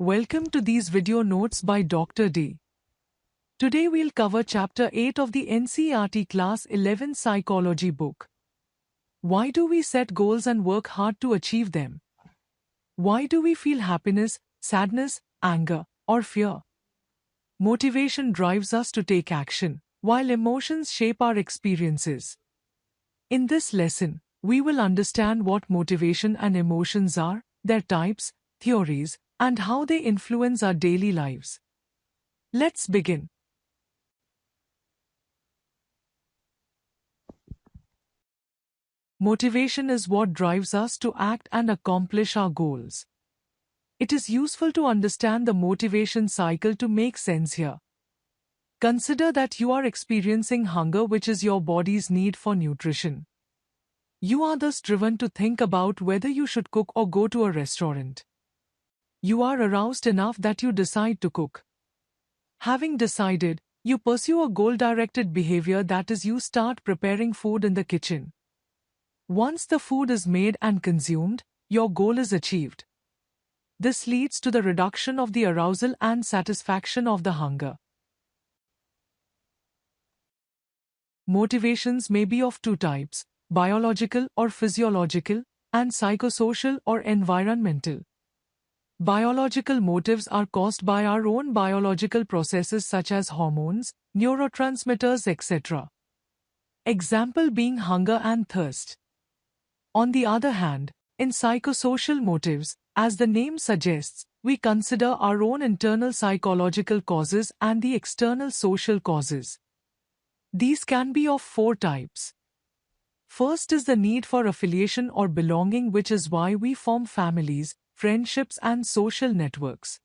Welcome to these video notes by Dr. D. Today we'll cover Chapter 8 of the NCERT Class 11 Psychology book. Why do we set goals and work hard to achieve them? Why do we feel happiness, sadness, anger, or fear? Motivation drives us to take action, while emotions shape our experiences. In this lesson, we will understand what motivation and emotions are, their types, theories, and how they influence our daily lives. Let's begin. Motivation is what drives us to act and accomplish our goals. It is useful to understand the motivation cycle to make sense here. Consider that you are experiencing hunger, which is your body's need for nutrition. You are thus driven to think about whether you should cook or go to a restaurant. You are aroused enough that you decide to cook. Having decided, you pursue a goal-directed behavior, that is, you start preparing food in the kitchen. Once the food is made and consumed, your goal is achieved. This leads to the reduction of the arousal and satisfaction of the hunger. Motivations may be of two types: biological or physiological, and psychosocial or environmental. Biological motives are caused by our own biological processes such as hormones, neurotransmitters, etc. Example being hunger and thirst. On the other hand, in psychosocial motives, as the name suggests, we consider our own internal psychological causes and the external social causes. These can be of four types. First is the need for affiliation or belonging, which is why we form families, friendships, and social networks.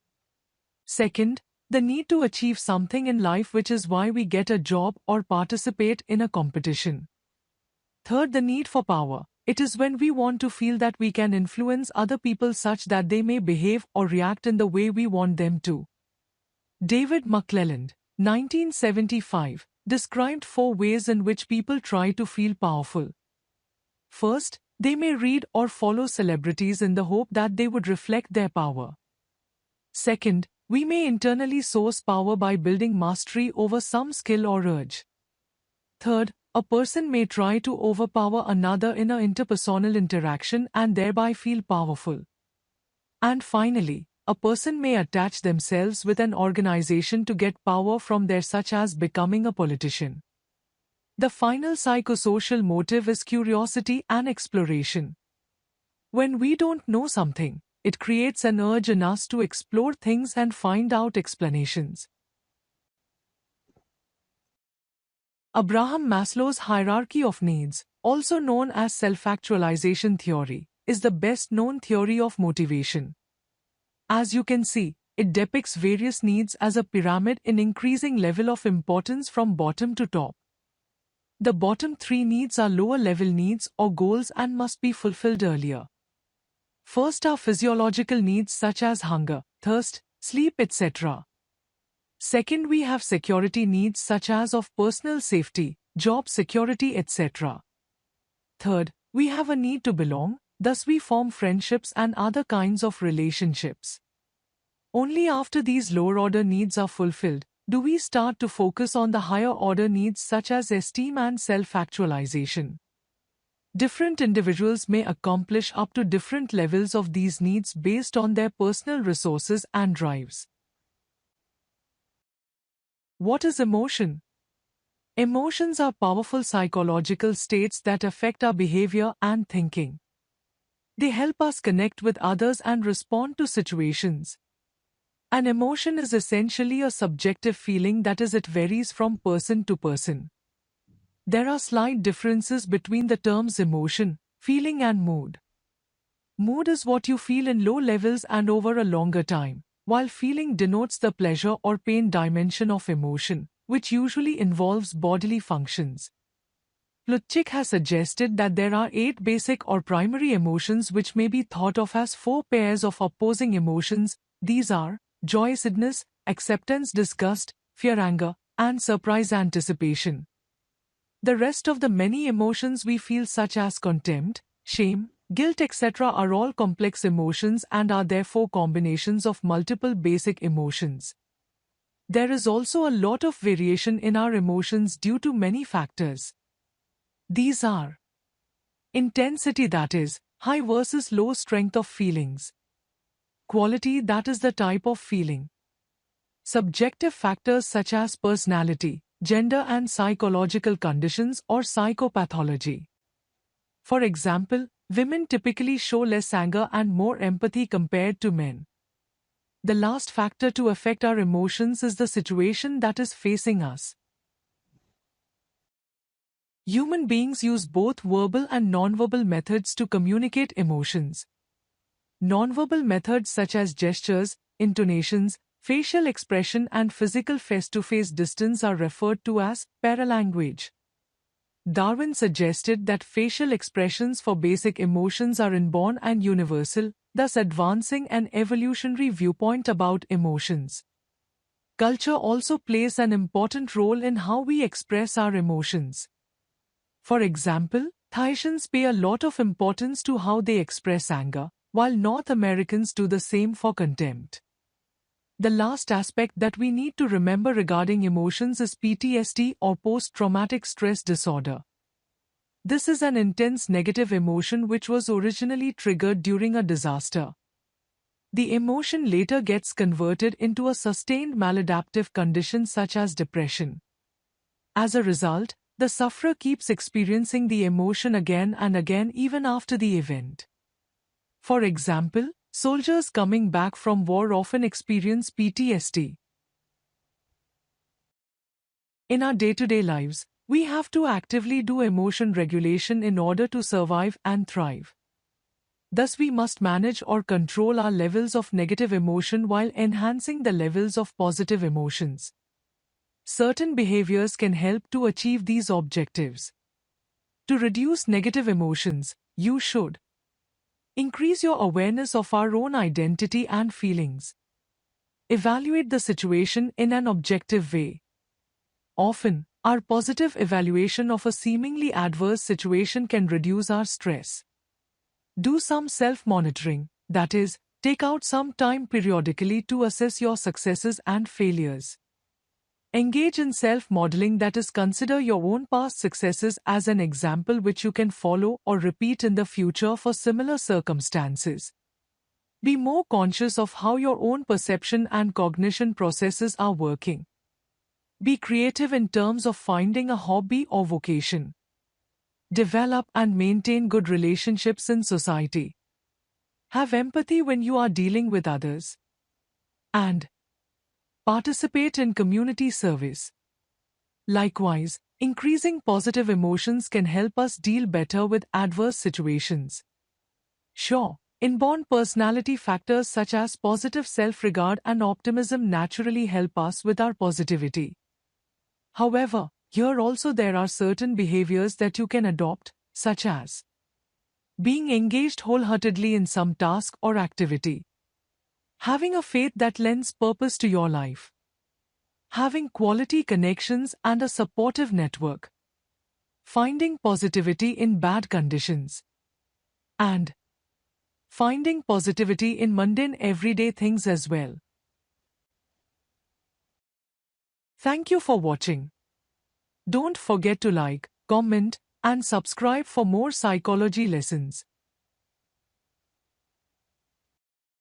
Second, the need to achieve something in life, which is why we get a job or participate in a competition. Third, the need for power. It is when we want to feel that we can influence other people such that they may behave or react in the way we want them to. David McClelland, 1975, described four ways in which people try to feel powerful. First, they may read or follow celebrities in the hope that they would reflect their power. Second, we may internally source power by building mastery over some skill or urge. Third, a person may try to overpower another in an interpersonal interaction and thereby feel powerful. And finally, a person may attach themselves with an organization to get power from there, such as becoming a politician. The final psychosocial motive is curiosity and exploration. When we don't know something, it creates an urge in us to explore things and find out explanations. Abraham Maslow's hierarchy of needs, also known as self-actualization theory, is the best-known theory of motivation. As you can see, it depicts various needs as a pyramid in increasing level of importance from bottom to top. The bottom three needs are lower-level needs or goals and must be fulfilled earlier. First are physiological needs such as hunger, thirst, sleep, etc. Second, we have security needs such as of personal safety, job security, etc. Third, we have a need to belong, thus we form friendships and other kinds of relationships. Only after these lower-order needs are fulfilled, do we start to focus on the higher-order needs such as esteem and self-actualization. Different individuals may accomplish up to different levels of these needs based on their personal resources and drives. What is emotion? Emotions are powerful psychological states that affect our behavior and thinking. They help us connect with others and respond to situations. An emotion is essentially a subjective feeling, that is, it varies from person to person. There are slight differences between the terms emotion, feeling, and mood. Mood is what you feel in low levels and over a longer time, while feeling denotes the pleasure or pain dimension of emotion, which usually involves bodily functions. Plutchik has suggested that there are 8 basic or primary emotions which may be thought of as 4 pairs of opposing emotions. These are joy, sadness, acceptance, disgust, fear, anger, and surprise, anticipation. The rest of the many emotions we feel, such as contempt, shame, guilt, etc. are all complex emotions and are therefore combinations of multiple basic emotions. There is also a lot of variation in our emotions due to many factors. These are intensity, that is, high versus low strength of feelings. Quality, that is the type of feeling. Subjective factors such as personality, gender and psychological conditions or psychopathology. For example, women typically show less anger and more empathy compared to men. The last factor to affect our emotions is the situation that is facing us. Human beings use both verbal and nonverbal methods to communicate emotions. Nonverbal methods such as gestures, intonations, facial expression and physical face-to-face distance are referred to as paralanguage. Darwin suggested that facial expressions for basic emotions are inborn and universal, thus advancing an evolutionary viewpoint about emotions. Culture also plays an important role in how we express our emotions. For example, Thaians pay a lot of importance to how they express anger, while North Americans do the same for contempt. The last aspect that we need to remember regarding emotions is PTSD or post-traumatic stress disorder. This is an intense negative emotion which was originally triggered during a disaster. The emotion later gets converted into a sustained maladaptive condition such as depression. As a result, the sufferer keeps experiencing the emotion again and again even after the event. For example, soldiers coming back from war often experience PTSD. In our day-to-day lives, we have to actively do emotion regulation in order to survive and thrive. Thus, we must manage or control our levels of negative emotion while enhancing the levels of positive emotions. Certain behaviors can help to achieve these objectives. To reduce negative emotions, you should increase your awareness of our own identity and feelings. Evaluate the situation in an objective way. Often, our positive evaluation of a seemingly adverse situation can reduce our stress. Do some self-monitoring, that is, take out some time periodically to assess your successes and failures. Engage in self-modeling, that is, consider your own past successes as an example which you can follow or repeat in the future for similar circumstances. Be more conscious of how your own perception and cognition processes are working. Be creative in terms of finding a hobby or vocation. Develop and maintain good relationships in society. Have empathy when you are dealing with others. And participate in community service. Likewise, increasing positive emotions can help us deal better with adverse situations. Sure, inborn personality factors such as positive self-regard and optimism naturally help us with our positivity. However, here also there are certain behaviors that you can adopt, such as being engaged wholeheartedly in some task or activity, having a faith that lends purpose to your life, having quality connections and a supportive network, finding positivity in bad conditions, and finding positivity in mundane everyday things as well. Thank you for watching. Don't forget to like, comment, and subscribe for more psychology lessons.